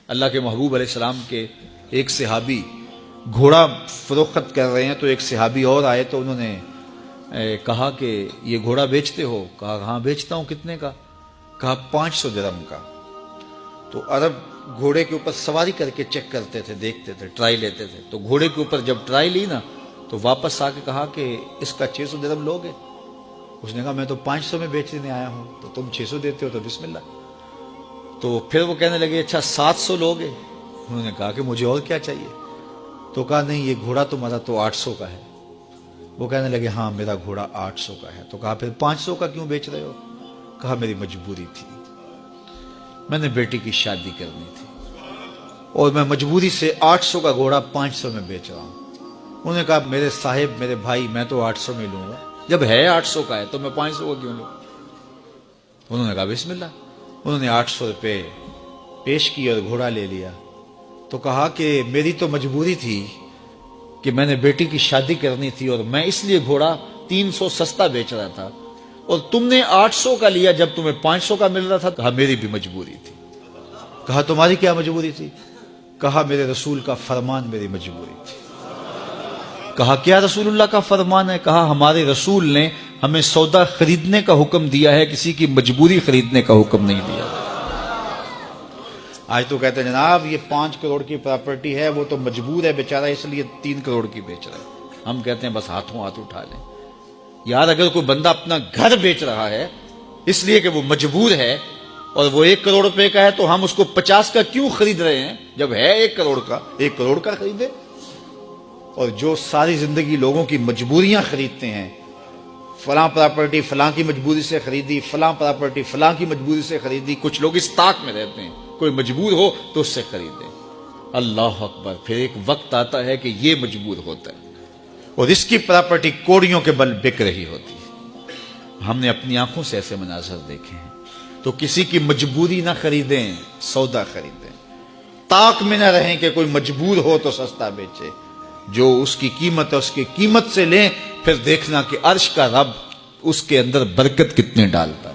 اللہ کے محبوب علیہ السلام کے ایک صحابی گھوڑا فروخت کر رہے ہیں، تو ایک صحابی اور آئے تو انہوں نے کہا کہ یہ گھوڑا بیچتے ہو؟ کہا ہاں بیچتا ہوں۔ کتنے کا؟ کہا 500 درہم کا۔ تو عرب گھوڑے کے اوپر سواری کر کے چیک کرتے تھے، دیکھتے تھے، ٹرائی لیتے تھے۔ تو گھوڑے کے اوپر جب ٹرائی لی نا تو واپس آ کے کہا کہ اس کا 600 درہم لوگے؟ اس نے کہا میں تو 500 میں بیچنے آیا ہوں، تو تم 600 دیتے ہو تو بسم اللہ۔ تو پھر وہ کہنے لگے اچھا 700 لوگے؟ انہوں نے کہا کہ مجھے اور کیا چاہیے؟ تو کہا نہیں یہ گھوڑا تمہارا تو 800 کا ہے۔ وہ کہنے لگے ہاں میرا گھوڑا 800 کا ہے۔ تو کہا پھر 500 کا کیوں بیچ رہے ہو؟ کہا میری مجبوری تھی، میں نے بیٹی کی شادی کرنی تھی اور میں مجبوری سے 800 کا گھوڑا 500 میں بیچ رہا ہوں۔ انہوں نے کہا میرے صاحب میرے بھائی میں تو 800 میں لوں گا، جب ہے 800 کا ہے تو میں 500 کا کیوں لوں؟ انہوں نے کہا بسم اللہ۔ انہوں نے 800 روپے پیش کی اور گھوڑا لے لیا۔ تو کہا کہ میری تو مجبوری تھی کہ میں نے بیٹی کی شادی کرنی تھی اور میں اس لیے گھوڑا 300 سستا بیچ رہا تھا، اور تم نے 800 کا لیا جب تمہیں 500 کا مل رہا تھا۔ کہا میری بھی مجبوری تھی۔ کہا تمہاری کیا مجبوری تھی؟ کہا میرے رسول کا فرمان میری مجبوری تھی۔ کہا کیا رسول اللہ کا فرمان ہے؟ کہا ہمارے رسول نے ہمیں سودا خریدنے کا حکم دیا ہے، کسی کی مجبوری خریدنے کا حکم نہیں دیا۔ آج تو کہتے ہیں جناب یہ 5 کروڑ کی پراپرٹی ہے، وہ تو مجبور ہے بیچارہ اس لیے 3 کروڑ کی بیچ رہا ہے۔ ہم کہتے ہیں بس ہاتھوں ہاتھ اٹھا لیں۔ یار اگر کوئی بندہ اپنا گھر بیچ رہا ہے اس لیے کہ وہ مجبور ہے اور وہ 1 کروڑ روپے کا ہے، تو ہم اس کو 50 کا کیوں خرید رہے ہیں؟ جب ہے 1 کروڑ کا، 1 کروڑ کا خریدے۔ اور جو ساری زندگی لوگوں کی مجبوریاں خریدتے ہیں، فلاں پراپرٹی فلاں کی مجبوری سے خریدی، فلاں پراپرٹی فلاں کی مجبوری سے خریدی۔ کچھ لوگ اس طاق میں رہتے ہیں کوئی مجبور ہو تو اس سے خریدیں۔ اللہ اکبر، پھر ایک وقت آتا ہے کہ یہ مجبور ہوتا ہے اور اس کی پراپرٹی کوڑیوں کے بل بک رہی ہوتی ہے۔ ہم نے اپنی آنکھوں سے ایسے مناظر دیکھے ہیں۔ تو کسی کی مجبوری نہ خریدیں، سودا خریدیں۔ طاق میں نہ رہیں کہ کوئی مجبور ہو تو سستا بیچے۔ جو اس کی قیمت ہے اس کی قیمت سے لیں، پھر دیکھنا کہ عرش کا رب اس کے اندر برکت کتنے ڈالتا ہے۔